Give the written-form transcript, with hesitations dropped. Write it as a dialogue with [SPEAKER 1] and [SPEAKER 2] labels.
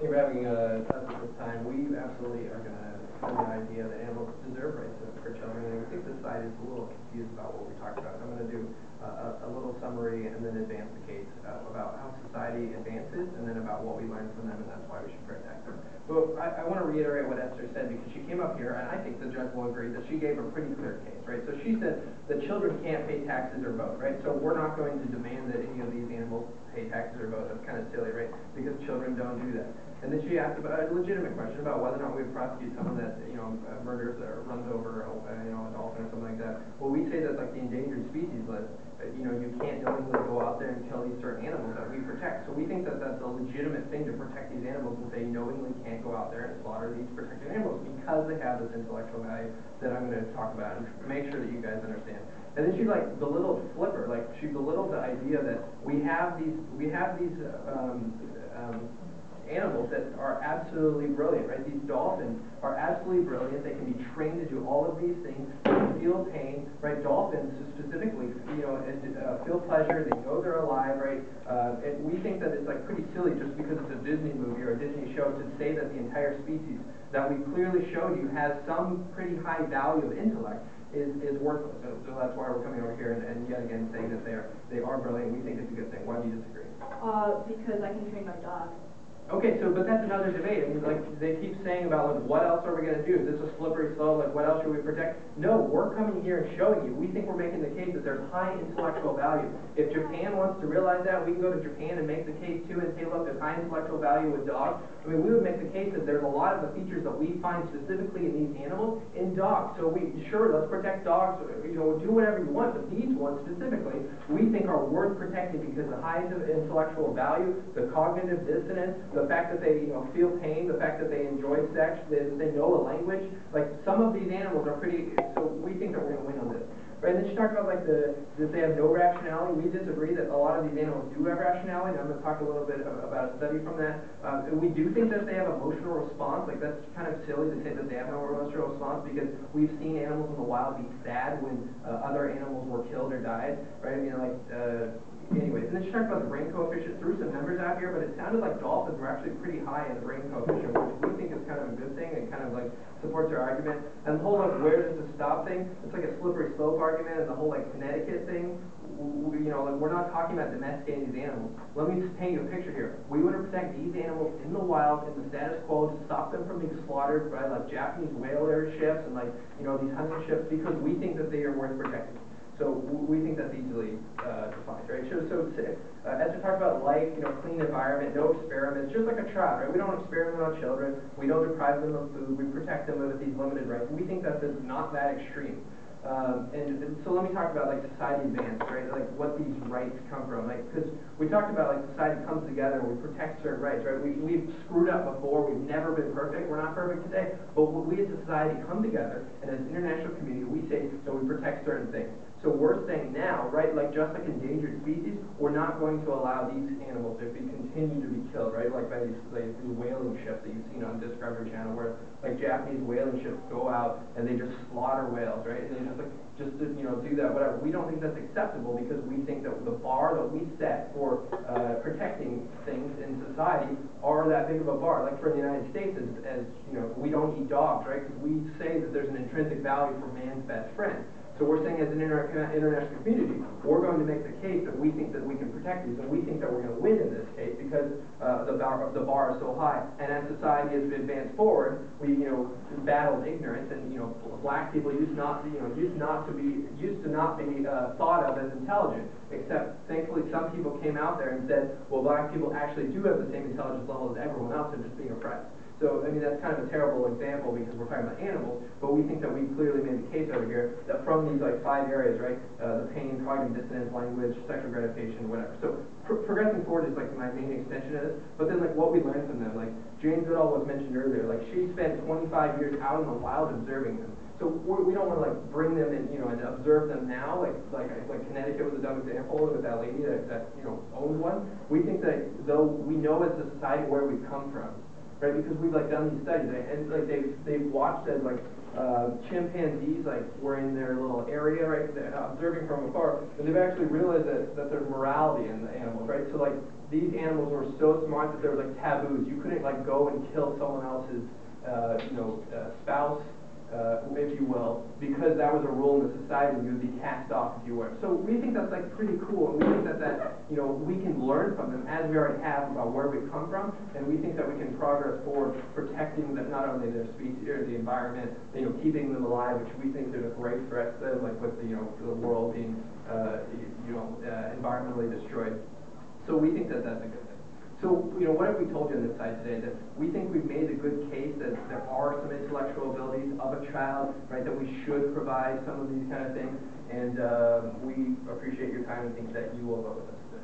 [SPEAKER 1] You're having us at this time. We absolutely are going to send the idea that animals deserve rights for children, and we think the society is a little confused about what we talked about. I'm going to do a little summary and then advance the case about how society advances, and then about what we learn from them, and that's why we should protect them. But I want to reiterate what Esther said, because she came up here, and I think the judge will agree that she gave a pretty clear case, right? So she said that children can't pay taxes or vote, right? So we're not going to demand that any of these animals pay taxes or vote. That's kind of silly, right? Because children don't do that. And then she asked about a legitimate question about whether or not we would prosecute someone that, murders or runs over, a dolphin or something like that. Well, we say that, like, the endangered species list, you can't knowingly go out there and kill these certain animals that we protect. So we think that that's a legitimate thing to protect these animals, and say knowingly can't go out there and slaughter these protected animals because they have this intellectual value that I'm going to talk about and make sure that you guys understand. And then she belittled Flipper, she belittled the idea that we have these animals that are absolutely brilliant, right? These dolphins are absolutely brilliant. They can be trained to do all of these things. They feel pain, right? Dolphins specifically, feel pleasure. They know they're alive, right? And we think that it's pretty silly just because it's a Disney movie or a Disney show to say that the entire species that we clearly showed you has some pretty high value of intellect is worthless. So that's why we're coming over here and yet again saying that they are brilliant. We think it's a good thing. Why do you disagree?
[SPEAKER 2] Because I can train my dog.
[SPEAKER 1] Okay, but that's another debate. I mean, they keep saying about, what else are we going to do? Is this a slippery slope? What else should we protect? No, we're coming here and showing you. We think we're making the case that there's high intellectual value. If Japan wants to realize that, we can go to Japan and make the case too and say, look, there's high intellectual value with dogs. I mean, we would make the case that there's a lot of the features that we find specifically in these animals in dogs. So let's protect dogs, do whatever you want, but these ones specifically, we think are worth protecting because the high intellectual value, the cognitive dissonance, the fact that they feel pain, the fact that they enjoy sex, that they know a language, some of these animals are pretty, so we think that we're going to win on this. Right, and then she talked about that they have no rationality. We disagree that a lot of these animals do have rationality, and I'm going to talk a little bit about a study from that. We do think that they have emotional response. That's kind of silly to say that they have no emotional response, because we've seen animals in the wild be sad when other animals were killed or died, right? Anyways, and then she talked about the brain coefficient, threw some numbers out here, but it sounded like dolphins were actually pretty high in the brain coefficient, which we think is kind of a good thing and kind of supports our argument. And the whole where does this stop thing, it's like a slippery slope argument, and the whole Connecticut thing, we're not talking about domesticating these animals. Let me just paint you a picture here. We want to protect these animals in the wild, in the status quo, to stop them from being slaughtered by Japanese whaler ships and these hunting ships, because we think that they are worth protecting. So we think that's easily defined, right? So as we talked about life, clean environment, no experiments, just like a child, right? We don't experiment on children. We don't deprive them of food. We protect them with these limited rights. We think that is not that extreme. And so let me talk about society advance, right? What these rights come from, because we talked about society comes together and we protect certain rights, right? We've screwed up before. We've never been perfect. We're not perfect today, but we as a society come together, and as an international community, we say that we protect certain things. So we're saying now, right, just like endangered species, we're not going to allow these animals to continue to be killed, right? By these whaling ships that you've seen on Discovery Channel, where Japanese whaling ships go out and they just slaughter whales, right? And they just to do that, whatever. We don't think that's acceptable, because we think that the bar that we set for protecting things in society are that big of a bar. For the United States, as we don't eat dogs, right? Because we say that there's an intrinsic value for man's best friend. So we're saying as an international community, we're going to make the case that we think that we can protect these, and we think that we're going to win in this case because the bar is so high. And as society has advanced forward, we battled ignorance, and black people used to not be thought of as intelligent. Except thankfully some people came out there and said, well, black people actually do have the same intelligence level as everyone else, and just being oppressed. So, that's kind of a terrible example, because we're talking about animals, but we think that we clearly made the case over here that from these 5 areas, right, the pain, cognitive dissonance, language, sexual gratification, whatever. So progressing forward is my main extension of this, but then what we learned from them, Jane Goodall was mentioned earlier, she spent 25 years out in the wild observing them. So we don't want to bring them in, and observe them now, like Connecticut was a dumb example with that lady that owns one. We think that though we know as a society where we've come from, right? Because we've done these studies, and they've watched as chimpanzees were in their little area, right, observing from afar, and they've actually realized that there's morality in the animals, right? So these animals were so smart that there was like taboos. You couldn't like go and kill someone else's, spouse, if you will, because that was a rule in the society. You would be cast off if you were. So we think that's like pretty cool, and we think that we can learn from them as we already have about where we've come from, and we think that we can progress forward, protecting them, not only their species or the environment, keeping them alive, which we think there's a great threat to them, like with the world being environmentally destroyed. So we think that that's a good thing. So, what have we told you on this side today? That we think we've made a good case that there are some intellectual abilities of a child, right, that we should provide some of these kind of things, and we appreciate your time and think that you will vote with us today.